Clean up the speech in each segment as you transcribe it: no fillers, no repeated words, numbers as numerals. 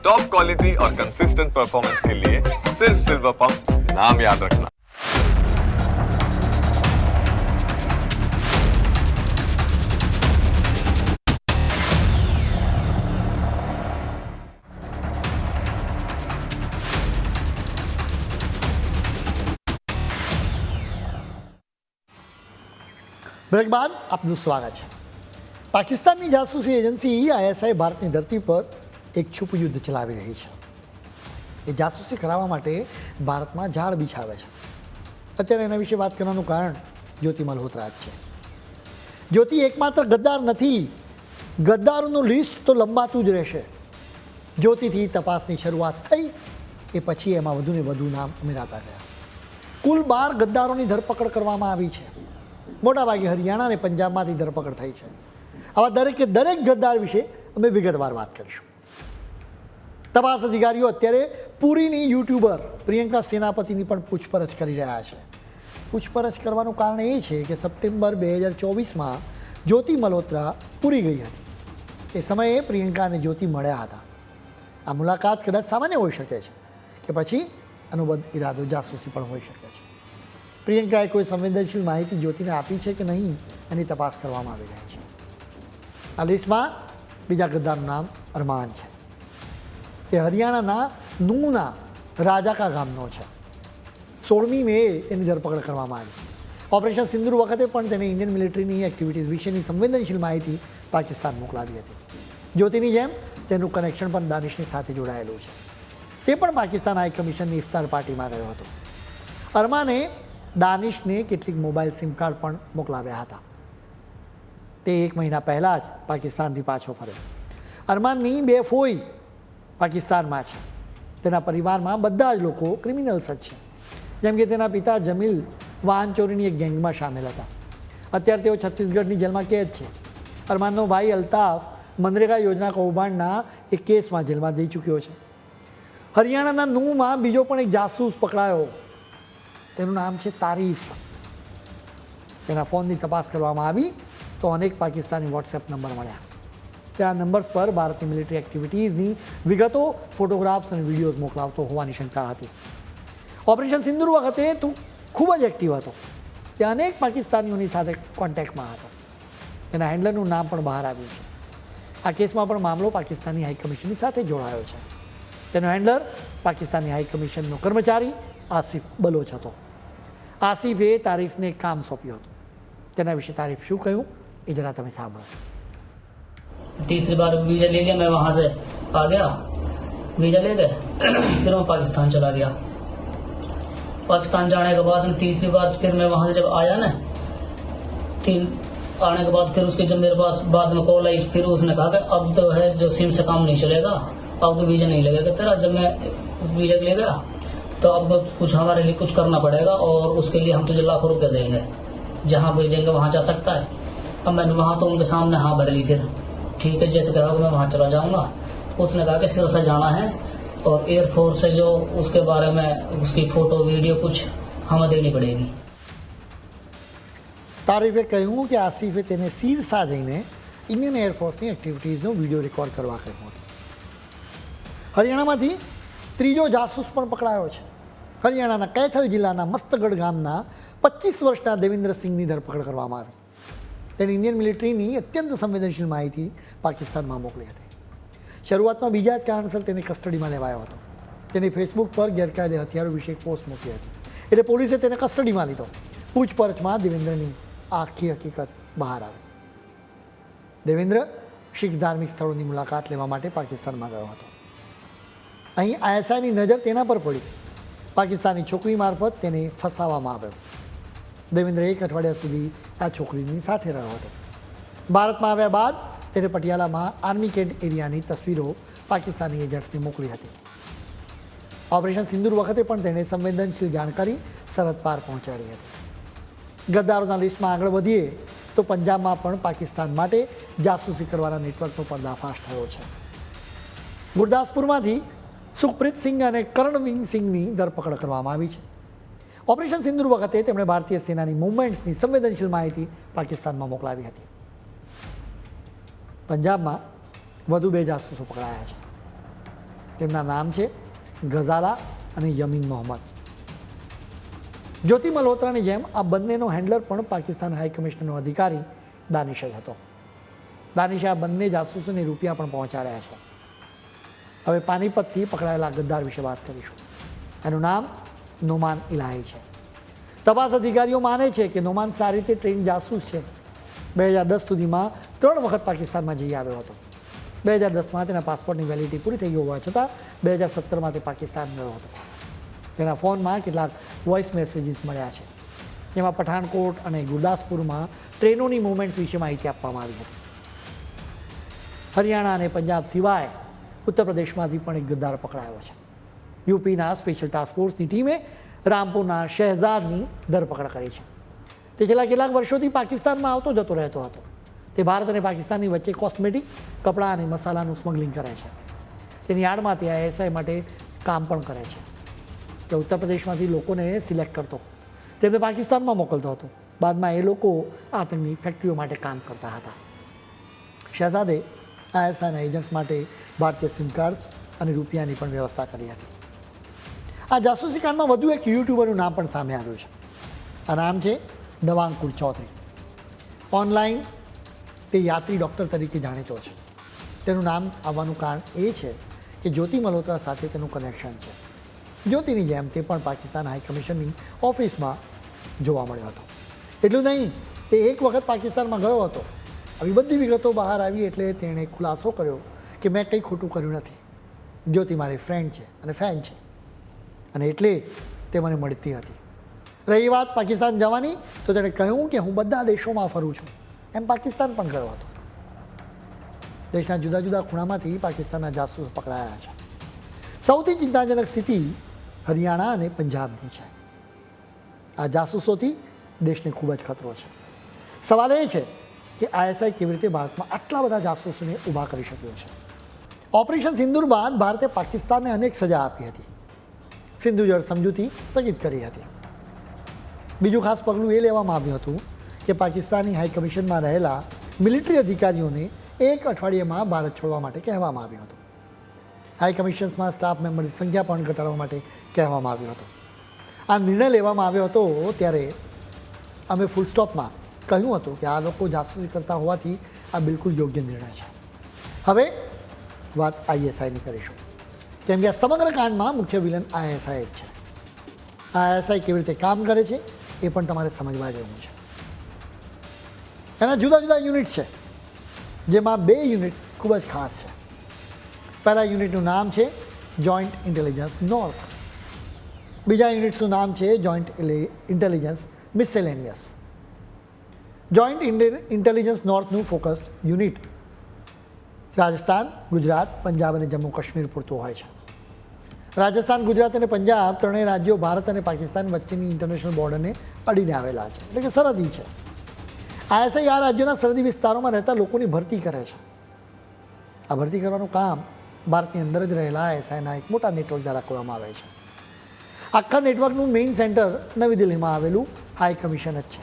Top quality और consistent performance के लिए सिर्फ सिल्वर पंप नाम याद रखना। બ્રેક બાદ આપનું સ્વાગત છે। પાકિસ્તાનની જાસૂસી એજન્સી ISI ભારતની ધરતી પર એક છુપું યુદ્ધ ચલાવી રહી છે। એ જાસૂસી કરાવવા માટે ભારતમાં ઝાડ બિછાવે છે। અત્યારે એના વિશે વાત કરવાનું કારણ જ્યોતિ મલ્હોત્રા જ છે। જ્યોતિ એકમાત્ર ગદ્દાર નથી, ગદ્દારોનું લિસ્ટ તો લંબાતું જ રહેશે। જ્યોતિથી તપાસની શરૂઆત થઈ એ પછી એમાં વધુને વધુ નામ ઉમેરાતા ગયા। કુલ 12 ગદ્દારોની ધરપકડ કરવામાં આવી છે। મોટાભાગે હરિયાણા અને પંજાબમાંથી ધરપકડ થઈ છે। આવા દરેકે દરેક ગદ્દાર વિશે અમે વિગતવાર વાત કરીશું। તપાસ અધિકારીઓ અત્યારે પુરીની યુટ્યુબર પ્રિયંકા સેનાપતિની પણ પૂછપરછ કરી રહ્યા છે। પૂછપરછ કરવાનું કારણ એ છે કે સપ્ટેમ્બર 2024માં જ્યોતિ મલ્હોત્રા પુરી ગઈ હતી। એ સમયે પ્રિયંકા અને જ્યોતિ મળ્યા હતા। આ મુલાકાત કદાચ સામાન્ય હોઈ શકે છે કે પછી અનુબદ્ધ ઇરાદો જાસૂસી પણ હોઈ શકે છે। પ્રિયંકાએ કોઈ સંવેદનશીલ માહિતી જ્યોતિને આપી છે કે નહીં એની તપાસ કરવામાં આવી રહી છે। આ લિસ્ટમાં બીજા ગદ્દારનું નામ અરમાન છે। તે હરિયાણાના નૂના રાજાકા ગામનો છે। 16મી મેએ તેની ધરપકડ કરવામાં આવી। ઓપરેશન સિંદૂર વખતે પણ તેને ઇન્ડિયન મિલિટરીની એક્ટિવિટીઝ વિશેની સંવેદનશીલ માહિતી પાકિસ્તાન મોકલાવી હતી। જ્યોતિની જેમ તેનું કનેક્શન પણ દાનિશની સાથે જોડાયેલું છે। તે પણ પાકિસ્તાન હાઈ કમિશનની ઇફતાર પાર્ટીમાં ગયો હતો। અરમાને દાનિશને કેટલીક મોબાઈલ સિમ કાર્ડ પણ મોકલાવ્યા હતા। તે 1 મહિના પહેલાં જ પાકિસ્તાનથી પાછો ફર્યો। અરમાનની 2 ફોઈ પાકિસ્તાનમાં છે। તેના પરિવારમાં બધા જ લોકો ક્રિમિનલ્સ જ છે। જેમ કે તેના પિતા જમીલ વાહન ચોરીની એક ગેંગમાં સામેલ હતા। અત્યારે તેઓ છત્તીસગઢની જેલમાં કેદ છે। અરમાનનો ભાઈ અલ્તાફ મનરેગા યોજના કૌભાંડના એક કેસમાં જેલમાં જઈ ચૂક્યો છે। હરિયાણાના નૂમાં બીજો પણ એક જાસૂસ પકડાયો। તેનું નામ છે તારીફ। તેના ફોનની તપાસ કરવામાં આવી તો અનેક પાકિસ્તાની વોટ્સએપ નંબર મળ્યા। ત્યાં નંબર્સ પર ભારતની મિલિટરી એક્ટિવિટીઝની વિગતો, ફોટોગ્રાફ્સ અને વિડીયોઝ મોકલાવતો હોવાની શંકા હતી। ઓપરેશન સિંદૂર વખતે તું ખૂબ જ એક્ટિવ હતો। તે અનેક પાકિસ્તાનીઓની સાથે કોન્ટેક્ટમાં હતો। તેના હેન્ડલરનું નામ પણ બહાર આવ્યું છે। આ કેસમાં પણ મામલો પાકિસ્તાની હાઈકમિશનની સાથે જોડાયો છે। તેનો હેન્ડલર પાકિસ્તાની હાઈકમિશનનો કર્મચારી આસિફ બલોચ હતો। આસિફે તારીફને કામ સોંપ્યું હતું। તેના વિશે તારીફ શું કહ્યું એ જરા તમે સાંભળો। तीसरी बार वीजा ले लिया, मैं वहां से आ गया, वीजा ले गए, फिर मैं पाकिस्तान चला गया। पाकिस्तान जाने के बाद तीसरी बार फिर मैं वहां से जब आया ना, आने के बाद फिर उसके जब मेरे पास बाद में कॉल आई, फिर उसने कहा कि अब तो है जो सिम से काम नहीं चलेगा, अब तो वीजा नहीं लगेगा तेरा। जब मैं वीजा ले गया तो अब कुछ हमारे लिए कुछ करना पड़ेगा और उसके लिए हम तुझे लाखों रुपए देंगे, जहाँ भेजेंगे वहाँ जा सकता है। अब मैंने वहाँ तो उनके सामने हाँ भर ली। फिर ठीक है, जैसे कहा मैं वहाँ चला जाऊँगा। उसने कहा कि सिरसा जाना है और एयरफोर्स से जो उसके बारे में उसकी फोटो वीडियो कुछ हमें देनी पड़ेगी। તારીફે કહ્યું કે આસિફે તેને સિરસા જઈને ઇન્ડિયન એરફોર્સની એક્ટિવિટીઝનો વિડીયો રેકોર્ડ કરવા કહ્યું હતું। હરિયાણામાંથી ત્રીજો જાસૂસ પણ પકડાયો છે। હરિયાણાના કૈથલ જિલ્લાના મસ્તગઢ ગામના 25 વર્ષના દેવેન્દ્રસિંહની ધરપકડ કરવામાં આવી। તેણે ઇન્ડિયન મિલિટરીની અત્યંત સંવેદનશીલ માહિતી પાકિસ્તાનમાં મોકલી હતી। શરૂઆતમાં બીજા જ કારણસર તેને કસ્ટડીમાં લેવાયો હતો। તેણે ફેસબુક પર ગેરકાયદે હથિયારો વિશે એક પોસ્ટ મૂકી હતી, એટલે પોલીસે તેને કસ્ટડીમાં લીધો। પૂછપરછમાં દેવેન્દ્રની આખી હકીકત બહાર આવી। દેવેન્દ્ર શીખ ધાર્મિક સ્થળોની મુલાકાત લેવા માટે પાકિસ્તાનમાં ગયો હતો। અહીં ISIની નજર તેના પર પડી। પાકિસ્તાની છોકરી મારફત તેને ફસાવવામાં આવ્યો। દેવેન્દ્ર 1 અઠવાડિયા સુધી આ છોકરીની સાથે રહ્યો હતો। ભારતમાં આવ્યા બાદ તેને પટિયાલામાં આર્મી કેમ્પ એરિયાની તસવીરો પાકિસ્તાની એજન્ટ્સને મોકલી હતી। ઓપરેશન સિંદૂર વખતે પણ તેણે સંવેદનશીલ જાણકારી સરહદ પાર પહોંચાડી હતી। ગદ્દારોના લિસ્ટમાં આગળ વધીએ તો પંજાબમાં પણ પાકિસ્તાન માટે જાસૂસી કરવાના નેટવર્કનો પર્દાફાશ થયો છે। ગુરદાસપુરમાંથી સુખપ્રીત સિંહ અને કરણવીર સિંહની ધરપકડ કરવામાં આવી છે। ઓપરેશન સિંદૂર વખતે તેમણે ભારતીય સેનાની મૂવમેન્ટ્સની સંવેદનશીલ માહિતી પાકિસ્તાનમાં મોકલાવી હતી। પંજાબમાં વધુ 2 જાસૂસો પકડાયા છે। તેમના નામ છે ગઝાલા અને યમીન મોહમ્મદ. જ્યોતિ મલ્હોત્રાની જેમ આ બંનેનો હેન્ડલર પણ પાકિસ્તાન હાઈ કમિશનરનો અધિકારી દાનિશ જ હતો. દાનિશે આ બંને જાસૂસોને રૂપિયા પણ પહોંચાડ્યા છે. હવે પાનીપતથી પકડાયેલા ગદ્દાર વિશે વાત કરીશું. એનું નામ નોમાન ઇલાહી છે. તપાસ અધિકારીઓ માને છે કે નોમાન સારી રીતે ટ્રેન જાસૂસ છે. 2010 સુધીમાં 3 વખત પાકિસ્તાનમાં જઈ આવ્યો હતો. 2010માં તેના પાસપોર્ટની વેલિડિટી પૂરી થઈ ગઈ હોવા છતાં 2017માં તે પાકિસ્તાન ગયો હતો. તેના ફોનમાં કેટલાક વોઇસ મેસેજીસ મળ્યા છે, જેમાં પઠાણકોટ અને ગુરદાસપુરમાં ટ્રેનોની મૂવમેન્ટ વિશે માહિતી આપવામાં આવી હતી. હરિયાણા અને પંજાબ સિવાય ઉત્તર પ્રદેશમાંથી પણ એક ગદ્દાર પકડાયો છે. યુપીના સ્પેશિયલ ટાસ્ક ફોર્સની ટીમે રામપુરના શહેજાદની ધરપકડ કરી છે. તે છેલ્લા કેટલાક વર્ષોથી પાકિસ્તાનમાં આવતો જતો રહેતો હતો. તે ભારત અને પાકિસ્તાનની વચ્ચે કોસ્મેટિક, કપડાં અને મસાલાનું સ્મગલિંગ કરે છે. તેની આડમાં તે ISI માટે કામ પણ કરે છે. તે ઉત્તર પ્રદેશમાંથી લોકોને સિલેક્ટ કરતો, તેમને પાકિસ્તાનમાં મોકલતો હતો. બાદમાં એ લોકો આતંકની ફેક્ટરીઓ માટે કામ કરતા હતા. શહેજાદે ISIના એજન્ટ્સ માટે ભારતીય સિમ કાર્ડ્સ અને રૂપિયાની પણ વ્યવસ્થા કરી હતી. આ જાસૂસી કાંડમાં વધુ એક યુટ્યુબરનું નામ પણ સામે આવ્યું છે. આ નામ છે નવાંકુર ચૌધરી. ઓનલાઈન તે યાત્રી ડૉક્ટર તરીકે જાણીતો છે. તેનું નામ આવવાનું કારણ એ છે કે જ્યોતિ મલ્હોત્રા સાથે તેનું કનેક્શન છે. જ્યોતિની જેમ તે પણ પાકિસ્તાન હાઈ કમિશનની ઓફિસમાં જોવા મળ્યો હતો. એટલું નહીં, તે એક વખત પાકિસ્તાનમાં ગયો હતો. આવી બધી વિગતો બહાર આવી એટલે તેણે ખુલાસો કર્યો કે મેં કંઈ ખોટું કર્યું નથી. જ્યોતિ મારી ફ્રેન્ડ છે અને ફેન છે, અને એટલે તે મને મળતી હતી. રહી વાત પાકિસ્તાન જવાની, તો તેણે કહ્યું કે હું બધા દેશોમાં ફરું છું. એમ પાકિસ્તાન પણ ગયો હતો. દેશના જુદા જુદા ખૂણામાંથી પાકિસ્તાનના જાસૂસ પકડાયા છે. સૌથી ચિંતાજનક સ્થિતિ હરિયાણા અને પંજાબની છે. આ જાસૂસોથી દેશને ખૂબ જ ખતરો છે. સવાલ એ છે કે ISI કેવી રીતે ભારતમાં આટલા બધા જાસૂસોને ઊભા કરી શક્યો છે. ઓપરેશન સિંદૂર બાદ ભારતે પાકિસ્તાનને અનેક સજા આપી હતી. સિંધુ જળ સમજૂતી સ્થગિત કરી હતી. બીજું ખાસ પગલું એ લેવામાં આવ્યું હતું કે પાકિસ્તાની હાઈ કમિશનમાં રહેલા મિલિટરી અધિકારીઓને 1 અઠવાડિયામાં ભારત છોડવા માટે કહેવામાં આવ્યું હતું. હાઈ કમિશન્સમાં સ્ટાફ મેમ્બરની સંખ્યા પણ ઘટાડવા માટે કહેવામાં આવ્યું હતું. આ નિર્ણય લેવામાં આવ્યો હતો ત્યારે અમે ફૂલ સ્ટોપમાં કહ્યું હતું કે આ લોકો જાસૂસી કરતા હોવાથી આ બિલકુલ યોગ્ય નિર્ણય છે. હવે વાત ISIની કરીશું, કેમ કે આ સમગ્ર કાંડમાં મુખ્ય વિલન ISI જ છે. ISI કેવી રીતે કામ કરે છે એ પણ તમારે સમજવા જેવું છે. એના જુદા જુદા યુનિટ્સ છે, જેમાં 2 યુનિટ્સ ખૂબ જ ખાસ છે. પહેલા યુનિટનું નામ છે જોઈન્ટ ઇન્ટેલિજન્સ નોર્થ. બીજા યુનિટ્સનું નામ છે joint intelligence miscellaneous. Joint intelligence નોર્થનું ફોકસ યુનિટ રાજસ્થાન, ગુજરાત, પંજાબ અને જમ્મુ કાશ્મીર પૂરતું હોય છે. રાજસ્થાન, ગુજરાત અને પંજાબ ત્રણેય રાજ્યો ભારત અને પાકિસ્તાન વચ્ચેની ઇન્ટરનેશનલ બોર્ડરને અડીને આવેલા છે, એટલે કે સરહદી છે. ISI આ રાજ્યોના સરહદી વિસ્તારોમાં રહેતા લોકોની ભરતી કરે છે. આ ભરતી કરવાનું કામ ભારતની અંદર જ રહેલા ISIના એક મોટા નેટવર્ક દ્વારા કરવામાં આવે છે. આખા નેટવર્કનું મેઇન સેન્ટર નવી દિલ્હીમાં આવેલું હાઈ કમિશન જ છે.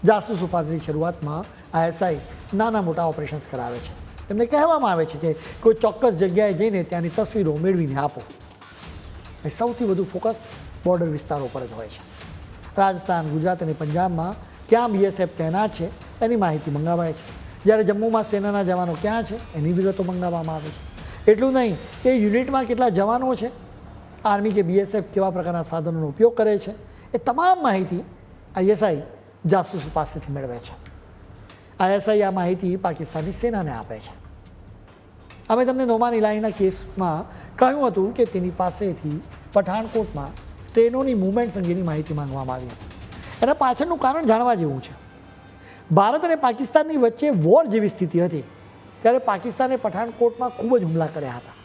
જાસૂસ ઉપાધિની શરૂઆતમાં ISI નાના મોટા ઓપરેશન્સ કરાવે છે. એમને કહેવામાં આવે છે કે કોઈ ચોક્કસ જગ્યાએ જઈને ત્યાંની તસવીરો મેળવીને આપો. એ સૌથી વધુ ફોકસ બોર્ડર વિસ્તારો પર જ હોય છે. રાજસ્થાન, ગુજરાત અને પંજાબમાં ક્યાં BSF તૈનાત છે એની માહિતી મંગાવાય છે, જ્યારે જમ્મુમાં સેનાના જવાનો ક્યાં છે એની વિગતો મંગાવવામાં આવે છે. એટલું નહીં, એ યુનિટમાં કેટલા જવાનો છે, આર્મી કે BSF કેવા પ્રકારના સાધનોનો ઉપયોગ કરે છે, એ તમામ માહિતી ISI જાસૂસ પાસેથી મેળવે છે. ISI આ માહિતી પાકિસ્તાની સેનાને આપે છે. અમે તમને નોમાન ઇલાહીના કેસમાં કહ્યું હતું કે તેની પાસેથી પઠાણકોટમાં ટ્રેનોની મૂવમેન્ટ અંગેની માહિતી માંગવામાં આવી હતી. એના પાછળનું કારણ જાણવા જેવું છે. ભારત અને પાકિસ્તાનની વચ્ચે વોર જેવી સ્થિતિ હતી ત્યારે પાકિસ્તાને પઠાણકોટમાં ખૂબ જ હુમલા કર્યા હતા.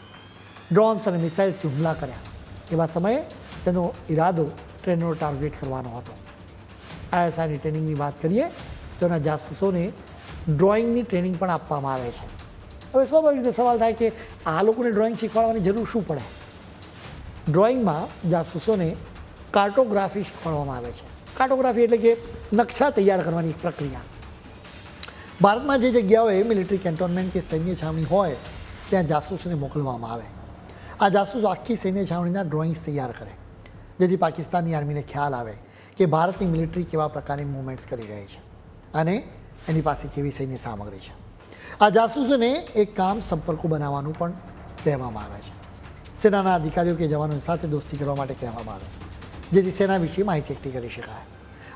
ડ્રોન્સ અને મિસાઇલ્સથી હુમલા કર્યા. એવા સમયે તેનો ઈરાદો ટ્રેનોનો ટાર્ગેટ કરવાનો હતો. ISIની ટ્રેનિંગની વાત કરીએ તો એના જાસૂસોને ડ્રોઈંગની ટ્રેનિંગ પણ આપવામાં આવે છે. હવે સ્વાભાવિક રીતે સવાલ થાય કે આ લોકોને ડ્રોઈંગ શીખવાડવાની જરૂર શું પડે? ડ્રોઈંગમાં જાસૂસોને કાર્ટોગ્રાફી શીખવાડવામાં આવે છે. કાર્ટોગ્રાફી એટલે કે નકશા તૈયાર કરવાની એક પ્રક્રિયા. ભારતમાં જે જગ્યાઓએ મિલિટરી કેન્ટોનમેન્ટ કે સૈન્ય છાવણી હોય ત્યાં જાસૂસને મોકલવામાં આવે. આ જાસૂસ આખી સૈન્ય છાવણીના ડ્રોઈંગ્સ તૈયાર કરે, જેથી પાકિસ્તાનની આર્મીને ખ્યાલ આવે કે ભારતની મિલિટરી કેવા પ્રકારની મૂવમેન્ટ્સ કરી રહી છે અને એની પાસે કેવી સૈન્ય સામગ્રી છે. આ જાસૂસોને એક કામ સંપર્કો બનાવવાનું પણ કહેવામાં આવે છે. સેનાના અધિકારીઓ કે જવાનો સાથે દોસ્તી કરવા માટે કહેવામાં આવે, જેથી સેના વિશે માહિતી એકઠી કરી શકાય.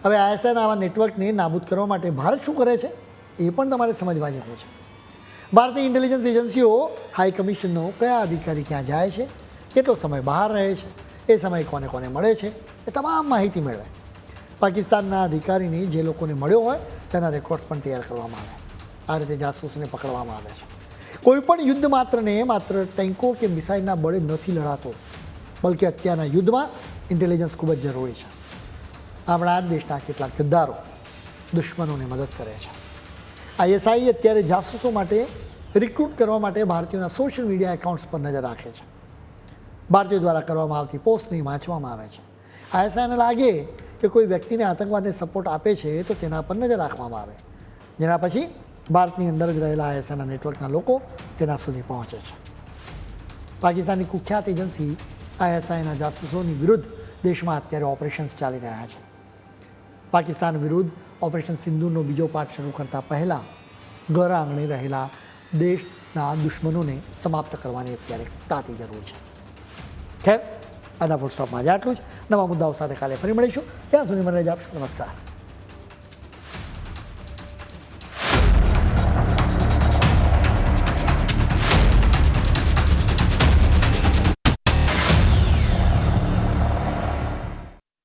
હવે આઈએસઆઈના આવા નેટવર્કને નાબૂદ કરવા માટે ભારત શું કરે છે એ પણ તમારે સમજવા જેવું છે. ભારતીય ઇન્ટેલિજન્સ એજન્સીઓ હાઈ કમિશનનો કયા અધિકારી ક્યાં જાય છે, કેટલો સમય બહાર રહે છે, એ સમય કોને કોને મળે છે, એ તમામ માહિતી મેળવે. પાકિસ્તાનના અધિકારીને જે લોકોને મળ્યો હોય તેના રેકોર્ડ પણ તૈયાર કરવામાં આવે. આ રીતે જાસૂસને પકડવામાં આવે છે. કોઈ પણ યુદ્ધ માત્ર ટેન્કો કે મિસાઇલના બળે નથી લડાતો, બલકે અત્યારના યુદ્ધમાં ઇન્ટેલિજન્સ ખૂબ જ જરૂરી છે. આપણા દેશના કેટલાક ગદ્દારો દુશ્મનોને મદદ કરે છે. આઈએસઆઈ અત્યારે જાસૂસો માટે રિક્રુટ કરવા માટે ભારતીયોના સોશિયલ મીડિયા એકાઉન્ટ્સ પર નજર રાખે છે. ભારતીયો દ્વારા કરવામાં આવતી પોસ્ટને વાંચવામાં આવે છે. આઈએસઆઈને લાગે કે કોઈ વ્યક્તિને આતંકવાદને સપોર્ટ આપે છે તો તેના પર નજર રાખવામાં આવે, જેના પછી ભારતની અંદર જ રહેલા આઈએસઆઈના નેટવર્કના લોકો તેના સુધી પહોંચે છે. પાકિસ્તાનની કુખ્યાત એજન્સી આઈએસઆઈના જાસૂસોની વિરુદ્ધ દેશમાં અત્યારે ઓપરેશન્સ ચાલી રહ્યા છે. પાકિસ્તાન વિરુદ્ધ ઓપરેશન સિંદૂરનો બીજો પાર્ટ શરૂ કરતાં પહેલાં ઘર આંગણે રહેલા દેશના દુશ્મનોને સમાપ્ત કરવાની અત્યારે તાતી જરૂર છે. ખેર, આના ફૂલ સ્ટોપમાં આજે આટલું જ. નવા મુદ્દાઓ સાથે કાલે ફરી મળીશું. ત્યાં સુધી મને રજા આપશો. નમસ્કાર.